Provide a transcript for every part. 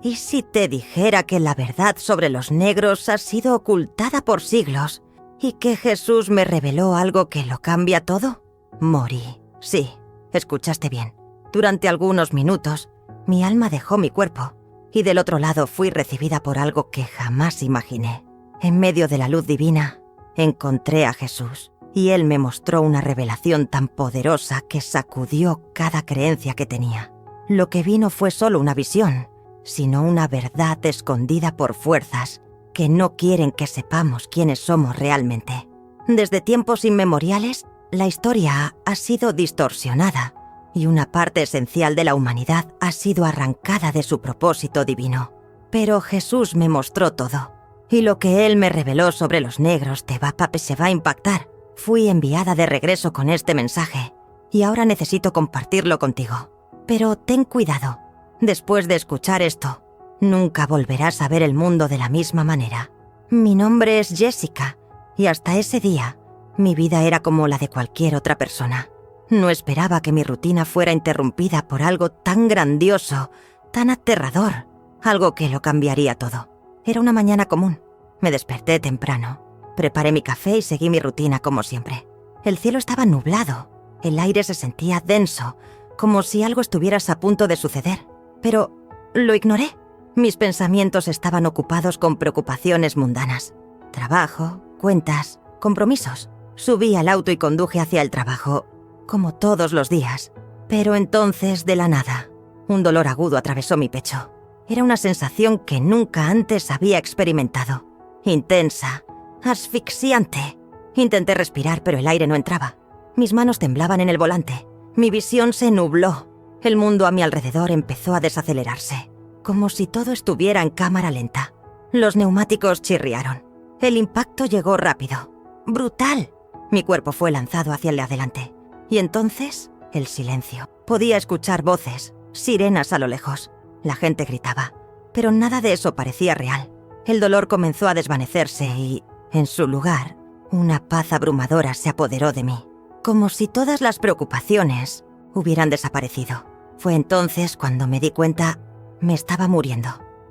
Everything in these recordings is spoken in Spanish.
¿Y si te dijera que la verdad sobre los negros ha sido ocultada por siglos y que Jesús me reveló algo que lo cambia todo? Morí. Sí, escuchaste bien. Durante algunos minutos, mi alma dejó mi cuerpo y del otro lado fui recibida por algo que jamás imaginé. En medio de la luz divina, encontré a Jesús y Él me mostró una revelación tan poderosa que sacudió cada creencia que tenía. Lo que vi no fue solo una visión, sino una verdad escondida por fuerzas que no quieren que sepamos quiénes somos realmente. Desde tiempos inmemoriales, la historia ha sido distorsionada y una parte esencial de la humanidad ha sido arrancada de su propósito divino. Pero Jesús me mostró todo, y lo que Él me reveló sobre los negros te va a impactar. Fui enviada de regreso con este mensaje, y ahora necesito compartirlo contigo. Pero ten cuidado. Después de escuchar esto, nunca volverás a ver el mundo de la misma manera. Mi nombre es Jessica, y hasta ese día, mi vida era como la de cualquier otra persona. No esperaba que mi rutina fuera interrumpida por algo tan grandioso, tan aterrador, algo que lo cambiaría todo. Era una mañana común. Me desperté temprano, preparé mi café y seguí mi rutina como siempre. El cielo estaba nublado, el aire se sentía denso, como si algo estuviera a punto de suceder. Pero lo ignoré. Mis pensamientos estaban ocupados con preocupaciones mundanas. Trabajo, cuentas, compromisos. Subí al auto y conduje hacia el trabajo, como todos los días. Pero entonces, de la nada, un dolor agudo atravesó mi pecho. Era una sensación que nunca antes había experimentado. Intensa, asfixiante. Intenté respirar, pero el aire no entraba. Mis manos temblaban en el volante. Mi visión se nubló. El mundo a mi alrededor empezó a desacelerarse, como si todo estuviera en cámara lenta. Los neumáticos chirriaron. El impacto llegó rápido. ¡Brutal! Mi cuerpo fue lanzado hacia el adelante. Y entonces, el silencio. Podía escuchar voces, sirenas a lo lejos. La gente gritaba, pero nada de eso parecía real. El dolor comenzó a desvanecerse y, en su lugar, una paz abrumadora se apoderó de mí, como si todas las preocupaciones hubieran desaparecido. Fue entonces cuando me di cuenta, me estaba muriendo.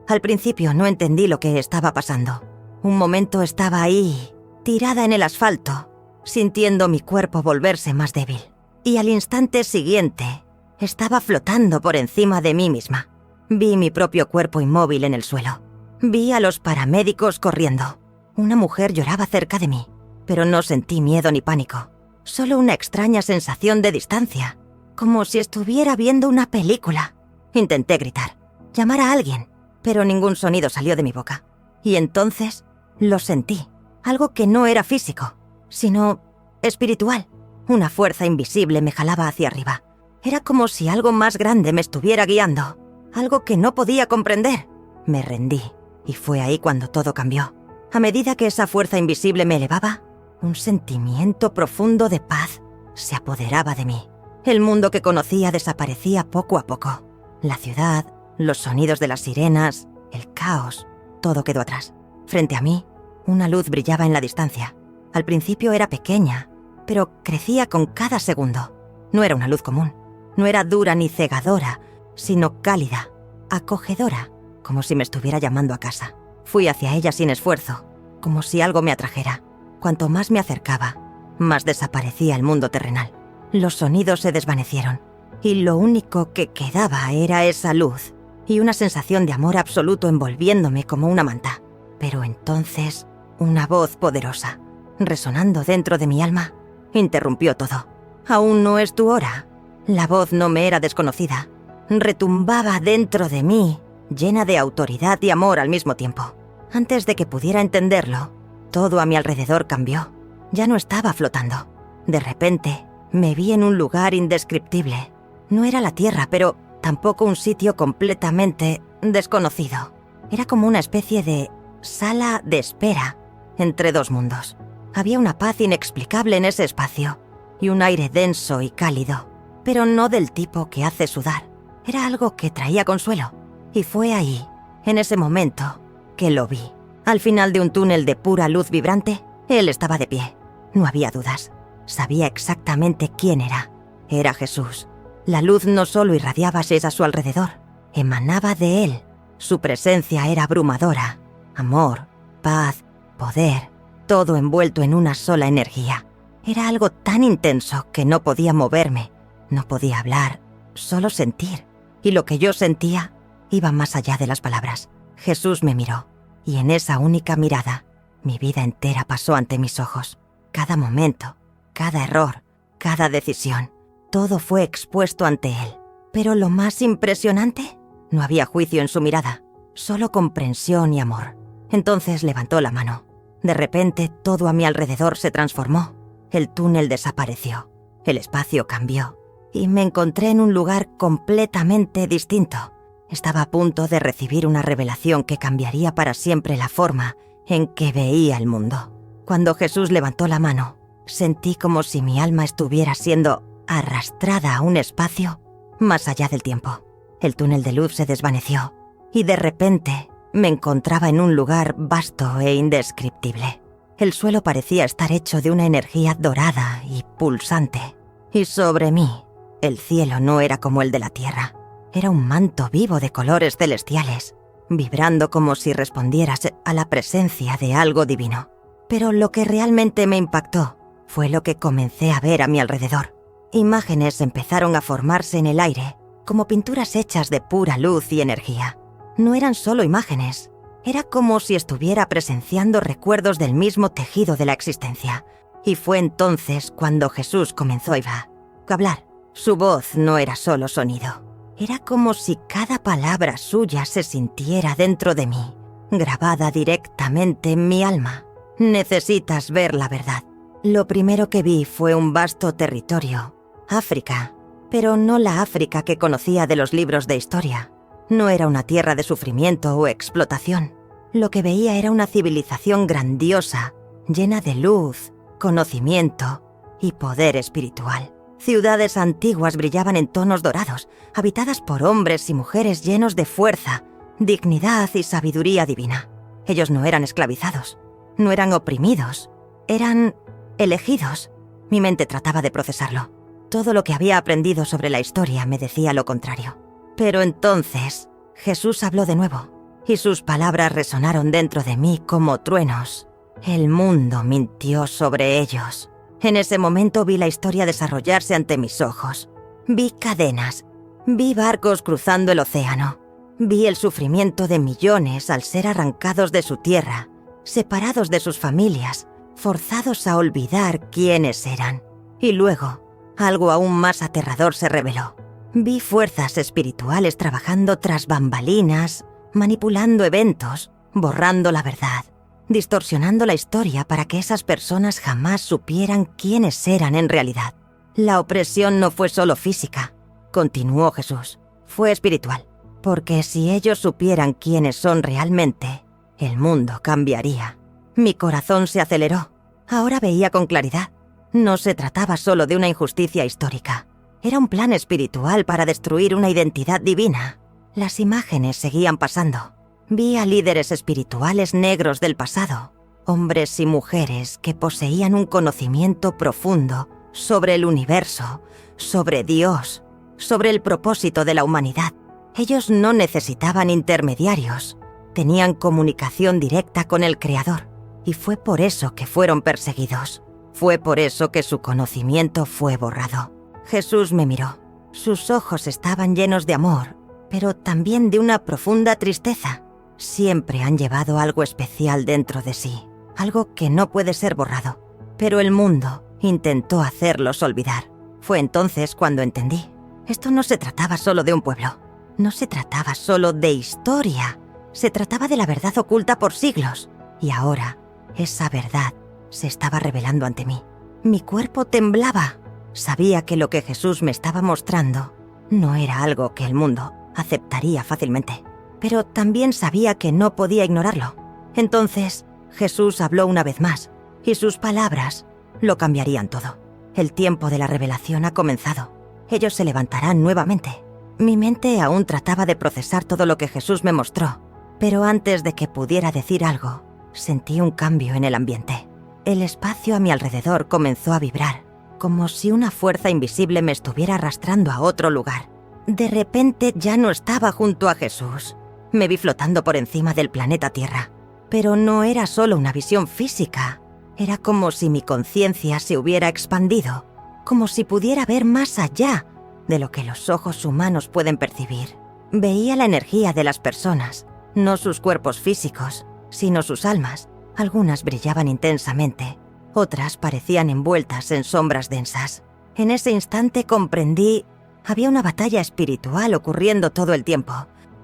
Al principio no entendí lo que estaba pasando. Un momento estaba ahí, tirada en el asfalto, sintiendo mi cuerpo volverse más débil. Y al instante siguiente, estaba flotando por encima de mí misma. Vi mi propio cuerpo inmóvil en el suelo. Vi a los paramédicos corriendo. Una mujer lloraba cerca de mí, pero no sentí miedo ni pánico. Solo una extraña sensación de distancia, como si estuviera viendo una película. Intenté gritar, llamar a alguien, pero ningún sonido salió de mi boca. Y entonces lo sentí, algo que no era físico, sino espiritual. Una fuerza invisible me jalaba hacia arriba. Era como si algo más grande me estuviera guiando, algo que no podía comprender. Me rendí, y fue ahí cuando todo cambió. A medida que esa fuerza invisible me elevaba, un sentimiento profundo de paz se apoderaba de mí. El mundo que conocía desaparecía poco a poco. La ciudad, los sonidos de las sirenas, el caos, todo quedó atrás. Frente a mí, una luz brillaba en la distancia. Al principio era pequeña, pero crecía con cada segundo. No era una luz común. No era dura ni cegadora, sino cálida, acogedora, como si me estuviera llamando a casa. Fui hacia ella sin esfuerzo, como si algo me atrajera. Cuanto más me acercaba, más desaparecía el mundo terrenal. Los sonidos se desvanecieron, y lo único que quedaba era esa luz, y una sensación de amor absoluto envolviéndome como una manta. Pero entonces, una voz poderosa, resonando dentro de mi alma, interrumpió todo. «Aún no es tu hora». La voz no me era desconocida. Retumbaba dentro de mí, llena de autoridad y amor al mismo tiempo. Antes de que pudiera entenderlo, todo a mi alrededor cambió. Ya no estaba flotando. De repente, me vi en un lugar indescriptible. No era la Tierra, pero tampoco un sitio completamente desconocido. Era como una especie de sala de espera entre dos mundos. Había una paz inexplicable en ese espacio y un aire denso y cálido, pero no del tipo que hace sudar. Era algo que traía consuelo. Y fue ahí, en ese momento, que lo vi. Al final de un túnel de pura luz vibrante, él estaba de pie. No había dudas. Sabía exactamente quién era. Era Jesús. La luz no solo irradiaba a su alrededor, emanaba de él. Su presencia era abrumadora. Amor, paz, poder, todo envuelto en una sola energía. Era algo tan intenso que no podía moverme, no podía hablar, solo sentir. Y lo que yo sentía iba más allá de las palabras. Jesús me miró, y en esa única mirada, mi vida entera pasó ante mis ojos. Cada momento, cada error, cada decisión, todo fue expuesto ante él. Pero lo más impresionante, no había juicio en su mirada, solo comprensión y amor. Entonces levantó la mano. De repente, todo a mi alrededor se transformó. El túnel desapareció, el espacio cambió, y me encontré en un lugar completamente distinto. Estaba a punto de recibir una revelación que cambiaría para siempre la forma en que veía el mundo. Cuando Jesús levantó la mano, sentí como si mi alma estuviera siendo arrastrada a un espacio más allá del tiempo. El túnel de luz se desvaneció, y de repente me encontraba en un lugar vasto e indescriptible. El suelo parecía estar hecho de una energía dorada y pulsante, y sobre mí, el cielo no era como el de la tierra. Era un manto vivo de colores celestiales, vibrando como si respondieras a la presencia de algo divino. Pero lo que realmente me impactó fue lo que comencé a ver a mi alrededor. Imágenes empezaron a formarse en el aire, como pinturas hechas de pura luz y energía. No eran solo imágenes, era como si estuviera presenciando recuerdos del mismo tejido de la existencia. Y fue entonces cuando Jesús comenzó a hablar. Su voz no era solo sonido. Era como si cada palabra suya se sintiera dentro de mí, grabada directamente en mi alma. Necesitas ver la verdad. Lo primero que vi fue un vasto territorio, África, pero no la África que conocía de los libros de historia. No era una tierra de sufrimiento o explotación. Lo que veía era una civilización grandiosa, llena de luz, conocimiento y poder espiritual. Ciudades antiguas brillaban en tonos dorados, habitadas por hombres y mujeres llenos de fuerza, dignidad y sabiduría divina. Ellos no eran esclavizados, no eran oprimidos, eran elegidos. Mi mente trataba de procesarlo. Todo lo que había aprendido sobre la historia me decía lo contrario. Pero entonces, Jesús habló de nuevo, y sus palabras resonaron dentro de mí como truenos. El mundo mintió sobre ellos. En ese momento vi la historia desarrollarse ante mis ojos. Vi cadenas, vi barcos cruzando el océano, vi el sufrimiento de millones al ser arrancados de su tierra, separados de sus familias, forzados a olvidar quiénes eran. Y luego, algo aún más aterrador se reveló. Vi fuerzas espirituales trabajando tras bambalinas, manipulando eventos, borrando la verdad, distorsionando la historia para que esas personas jamás supieran quiénes eran en realidad. La opresión no fue solo física, continuó Jesús, fue espiritual, porque si ellos supieran quiénes son realmente, el mundo cambiaría. Mi corazón se aceleró. Ahora veía con claridad. No se trataba solo de una injusticia histórica. Era un plan espiritual para destruir una identidad divina. Las imágenes seguían pasando. Vi a líderes espirituales negros del pasado, hombres y mujeres que poseían un conocimiento profundo sobre el universo, sobre Dios, sobre el propósito de la humanidad. Ellos no necesitaban intermediarios, tenían comunicación directa con el Creador, y fue por eso que fueron perseguidos. Fue por eso que su conocimiento fue borrado. Jesús me miró. Sus ojos estaban llenos de amor, pero también de una profunda tristeza. Siempre han llevado algo especial dentro de sí, algo que no puede ser borrado. Pero el mundo intentó hacerlos olvidar. Fue entonces cuando entendí. Esto no se trataba solo de un pueblo. No se trataba solo de historia. Se trataba de la verdad oculta por siglos. Y ahora, esa verdad se estaba revelando ante mí. Mi cuerpo temblaba. Sabía que lo que Jesús me estaba mostrando no era algo que el mundo aceptaría fácilmente. Pero también sabía que no podía ignorarlo. Entonces, Jesús habló una vez más, y sus palabras lo cambiarían todo. El tiempo de la revelación ha comenzado. Ellos se levantarán nuevamente. Mi mente aún trataba de procesar todo lo que Jesús me mostró, pero antes de que pudiera decir algo, sentí un cambio en el ambiente. El espacio a mi alrededor comenzó a vibrar, como si una fuerza invisible me estuviera arrastrando a otro lugar. De repente ya no estaba junto a Jesús. Me vi flotando por encima del planeta Tierra. Pero no era solo una visión física. Era como si mi conciencia se hubiera expandido, como si pudiera ver más allá de lo que los ojos humanos pueden percibir. Veía la energía de las personas, no sus cuerpos físicos, sino sus almas. Algunas brillaban intensamente, otras parecían envueltas en sombras densas. En ese instante comprendí, había una batalla espiritual ocurriendo todo el tiempo,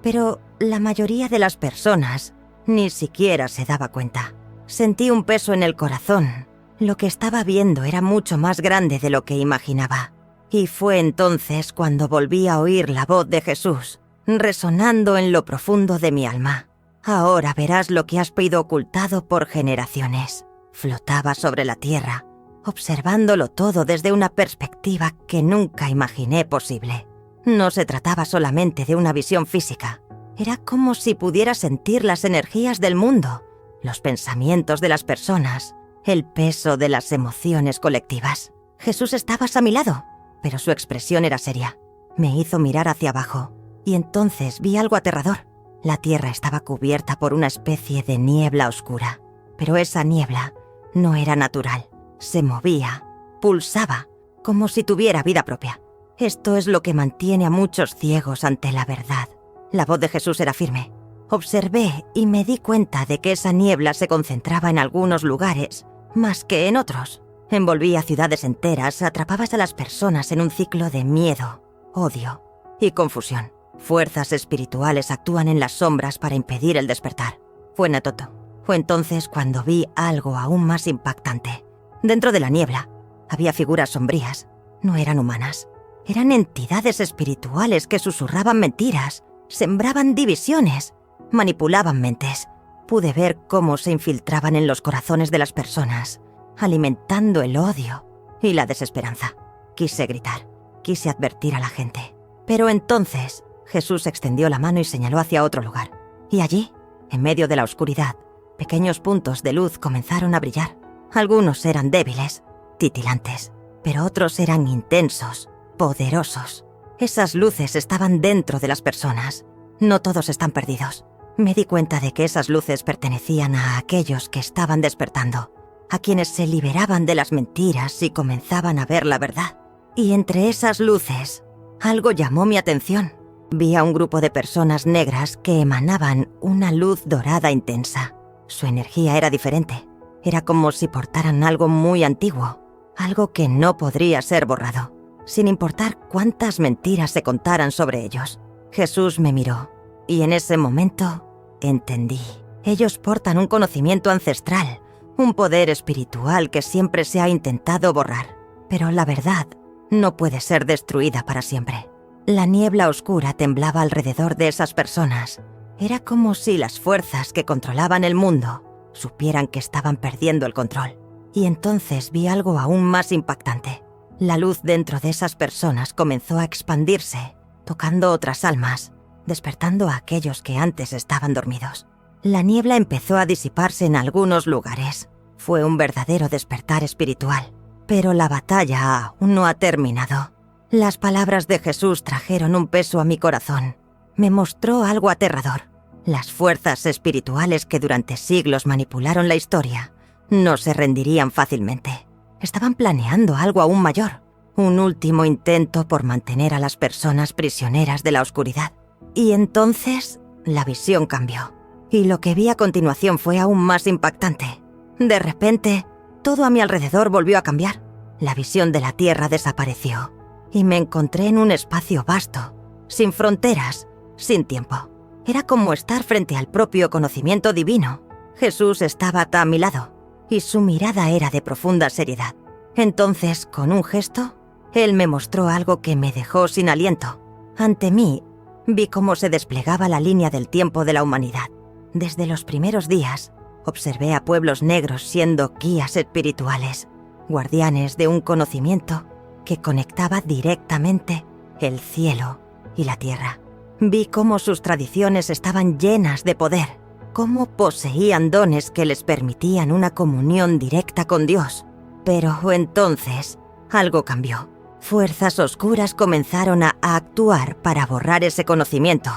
pero la mayoría de las personas ni siquiera se daba cuenta. Sentí un peso en el corazón. Lo que estaba viendo era mucho más grande de lo que imaginaba. Y fue entonces cuando volví a oír la voz de Jesús, resonando en lo profundo de mi alma. Ahora verás lo que has pedido ocultado por generaciones. Flotaba sobre la tierra, observándolo todo desde una perspectiva que nunca imaginé posible. No se trataba solamente de una visión física. Era como si pudiera sentir las energías del mundo, los pensamientos de las personas, el peso de las emociones colectivas. Jesús estaba a mi lado, pero su expresión era seria. Me hizo mirar hacia abajo, y entonces vi algo aterrador. La tierra estaba cubierta por una especie de niebla oscura, pero esa niebla no era natural. Se movía, pulsaba, como si tuviera vida propia. Esto es lo que mantiene a muchos ciegos ante la verdad. La voz de Jesús era firme. Observé y me di cuenta de que esa niebla se concentraba en algunos lugares, más que en otros. Envolvía ciudades enteras, atrapabas a las personas en un ciclo de miedo, odio y confusión. Fuerzas espirituales actúan en las sombras para impedir el despertar. Fue Natoto. Fue entonces cuando vi algo aún más impactante. Dentro de la niebla había figuras sombrías. No eran humanas. Eran entidades espirituales que susurraban mentiras, sembraban divisiones, manipulaban mentes. Pude ver cómo se infiltraban en los corazones de las personas, alimentando el odio y la desesperanza. Quise gritar, quise advertir a la gente. Pero entonces Jesús extendió la mano y señaló hacia otro lugar. Y allí, en medio de la oscuridad, pequeños puntos de luz comenzaron a brillar. Algunos eran débiles, titilantes, pero otros eran intensos, poderosos. Esas luces estaban dentro de las personas. No todos están perdidos. Me di cuenta de que esas luces pertenecían a aquellos que estaban despertando, a quienes se liberaban de las mentiras y comenzaban a ver la verdad. Y entre esas luces, algo llamó mi atención. Vi a un grupo de personas negras que emanaban una luz dorada intensa. Su energía era diferente. Era como si portaran algo muy antiguo, algo que no podría ser borrado, sin importar cuántas mentiras se contaran sobre ellos. Jesús me miró, y en ese momento entendí. Ellos portan un conocimiento ancestral, un poder espiritual que siempre se ha intentado borrar. Pero la verdad no puede ser destruida para siempre. La niebla oscura temblaba alrededor de esas personas. Era como si las fuerzas que controlaban el mundo supieran que estaban perdiendo el control. Y entonces vi algo aún más impactante. La luz dentro de esas personas comenzó a expandirse, tocando otras almas, despertando a aquellos que antes estaban dormidos. La niebla empezó a disiparse en algunos lugares. Fue un verdadero despertar espiritual. Pero la batalla aún no ha terminado. Las palabras de Jesús trajeron un peso a mi corazón. Me mostró algo aterrador. Las fuerzas espirituales que durante siglos manipularon la historia no se rendirían fácilmente. Estaban planeando algo aún mayor, un último intento por mantener a las personas prisioneras de la oscuridad. Y entonces la visión cambió, y lo que vi a continuación fue aún más impactante. De repente, todo a mi alrededor volvió a cambiar. La visión de la tierra desapareció, y me encontré en un espacio vasto, sin fronteras, sin tiempo. Era como estar frente al propio conocimiento divino. Jesús estaba a mi lado, y su mirada era de profunda seriedad. Entonces, con un gesto, él me mostró algo que me dejó sin aliento. Ante mí, vi cómo se desplegaba la línea del tiempo de la humanidad. Desde los primeros días, observé a pueblos negros siendo guías espirituales, guardianes de un conocimiento que conectaba directamente el cielo y la tierra. Vi cómo sus tradiciones estaban llenas de poder, cómo poseían dones que les permitían una comunión directa con Dios. Pero entonces, algo cambió. Fuerzas oscuras comenzaron a actuar para borrar ese conocimiento.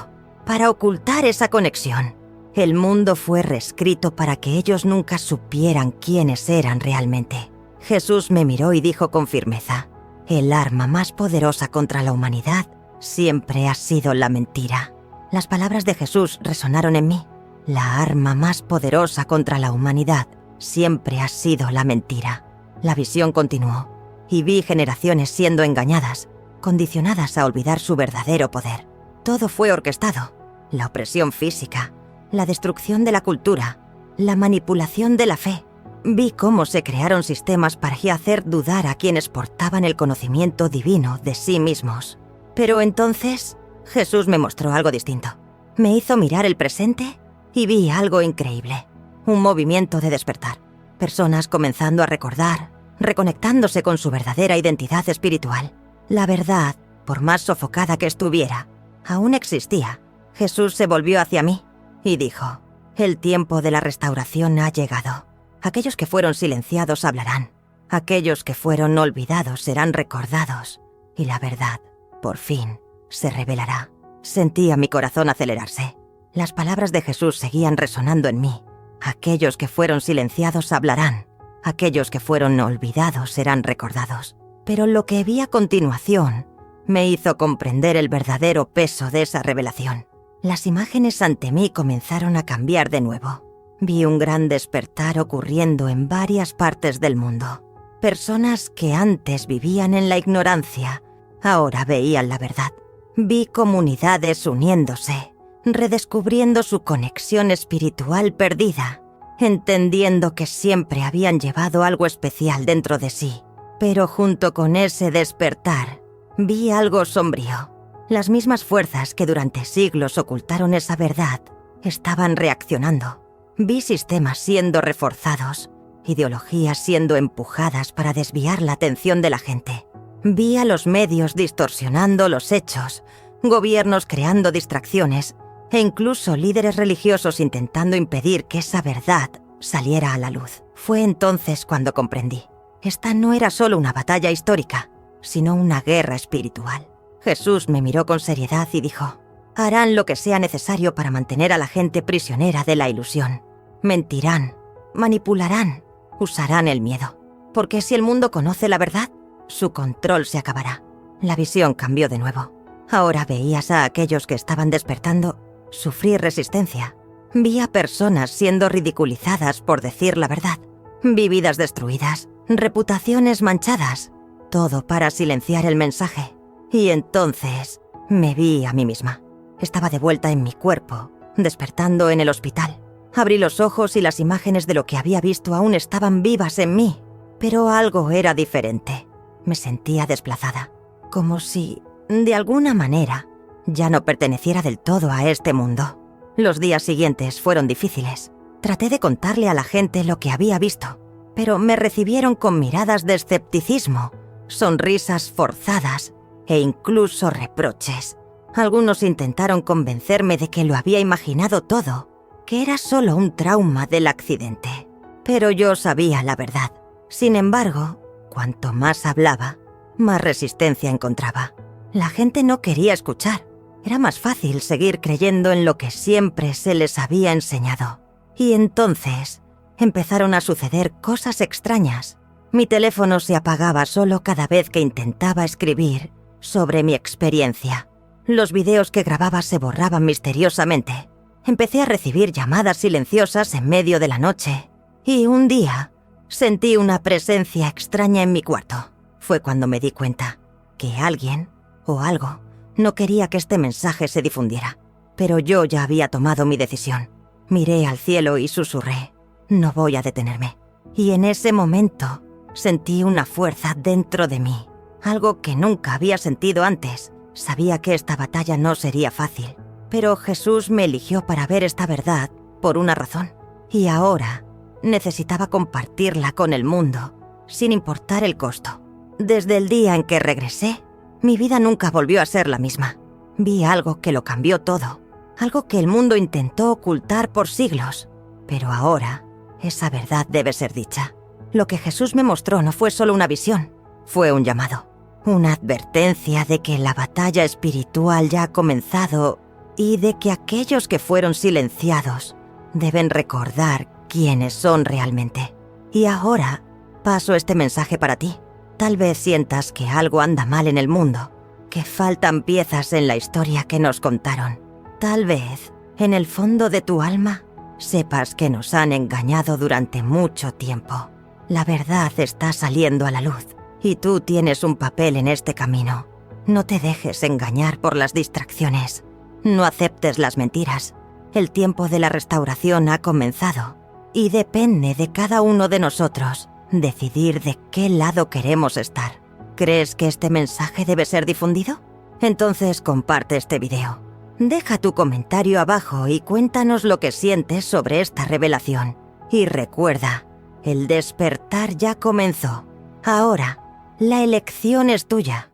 para ocultar esa conexión. El mundo fue reescrito para que ellos nunca supieran quiénes eran realmente. Jesús me miró y dijo con firmeza: el arma más poderosa contra la humanidad siempre ha sido la mentira. Las palabras de Jesús resonaron en mí. La arma más poderosa contra la humanidad siempre ha sido la mentira. La visión continuó, y vi generaciones siendo engañadas, condicionadas a olvidar su verdadero poder. Todo fue orquestado: la opresión física, la destrucción de la cultura, la manipulación de la fe. Vi cómo se crearon sistemas para hacer dudar a quienes portaban el conocimiento divino de sí mismos. Pero entonces, Jesús me mostró algo distinto. Me hizo mirar el presente y vi algo increíble. Un movimiento de despertar. Personas comenzando a recordar, reconectándose con su verdadera identidad espiritual. La verdad, por más sofocada que estuviera, aún existía. Jesús se volvió hacia mí y dijo: el tiempo de la restauración ha llegado. Aquellos que fueron silenciados hablarán. Aquellos que fueron olvidados serán recordados. Y la verdad, por fin, se revelará. Sentía mi corazón acelerarse. Las palabras de Jesús seguían resonando en mí. Aquellos que fueron silenciados hablarán. Aquellos que fueron olvidados serán recordados. Pero lo que vi a continuación me hizo comprender el verdadero peso de esa revelación. Las imágenes ante mí comenzaron a cambiar de nuevo. Vi un gran despertar ocurriendo en varias partes del mundo. Personas que antes vivían en la ignorancia, ahora veían la verdad. Vi comunidades uniéndose, redescubriendo su conexión espiritual perdida, entendiendo que siempre habían llevado algo especial dentro de sí. Pero junto con ese despertar, vi algo sombrío. Las mismas fuerzas que durante siglos ocultaron esa verdad estaban reaccionando. Vi sistemas siendo reforzados, ideologías siendo empujadas para desviar la atención de la gente. Vi a los medios distorsionando los hechos, gobiernos creando distracciones e incluso líderes religiosos intentando impedir que esa verdad saliera a la luz. Fue entonces cuando comprendí. Esta no era solo una batalla histórica, sino una guerra espiritual. Jesús me miró con seriedad y dijo: harán lo que sea necesario para mantener a la gente prisionera de la ilusión. Mentirán, manipularán, usarán el miedo. Porque si el mundo conoce la verdad, su control se acabará. La visión cambió de nuevo. Ahora veías a aquellos que estaban despertando sufrir resistencia. Vi a personas siendo ridiculizadas por decir la verdad. Vi vidas destruidas, reputaciones manchadas, todo para silenciar el mensaje. Y entonces me vi a mí misma. Estaba de vuelta en mi cuerpo, despertando en el hospital. Abrí los ojos y las imágenes de lo que había visto aún estaban vivas en mí. Pero algo era diferente. Me sentía desplazada, como si, de alguna manera, ya no perteneciera del todo a este mundo. Los días siguientes fueron difíciles. Traté de contarle a la gente lo que había visto, pero me recibieron con miradas de escepticismo, sonrisas forzadas e incluso reproches. Algunos intentaron convencerme de que lo había imaginado todo, que era solo un trauma del accidente. Pero yo sabía la verdad. Sin embargo, cuanto más hablaba, más resistencia encontraba. La gente no quería escuchar. Era más fácil seguir creyendo en lo que siempre se les había enseñado. Y entonces empezaron a suceder cosas extrañas. Mi teléfono se apagaba solo cada vez que intentaba escribir sobre mi experiencia. Los videos que grababa se borraban misteriosamente. Empecé a recibir llamadas silenciosas en medio de la noche. Y un día sentí una presencia extraña en mi cuarto. Fue cuando me di cuenta que alguien o algo no quería que este mensaje se difundiera. Pero yo ya había tomado mi decisión. Miré al cielo y susurré: no voy a detenerme. Y en ese momento sentí una fuerza dentro de mí, algo que nunca había sentido antes. Sabía que esta batalla no sería fácil, pero Jesús me eligió para ver esta verdad por una razón. Y ahora necesitaba compartirla con el mundo, sin importar el costo. Desde el día en que regresé, mi vida nunca volvió a ser la misma. Vi algo que lo cambió todo, algo que el mundo intentó ocultar por siglos. Pero ahora, esa verdad debe ser dicha. Lo que Jesús me mostró no fue solo una visión, fue un llamado. Una advertencia de que la batalla espiritual ya ha comenzado y de que aquellos que fueron silenciados deben recordar quiénes son realmente. Y ahora paso este mensaje para ti. Tal vez sientas que algo anda mal en el mundo, que faltan piezas en la historia que nos contaron. Tal vez, en el fondo de tu alma, sepas que nos han engañado durante mucho tiempo. La verdad está saliendo a la luz, y tú tienes un papel en este camino. No te dejes engañar por las distracciones. No aceptes las mentiras. El tiempo de la restauración ha comenzado, y depende de cada uno de nosotros decidir de qué lado queremos estar. ¿Crees que este mensaje debe ser difundido? Entonces comparte este video. Deja tu comentario abajo y cuéntanos lo que sientes sobre esta revelación. Y recuerda, el despertar ya comenzó. Ahora, la elección es tuya.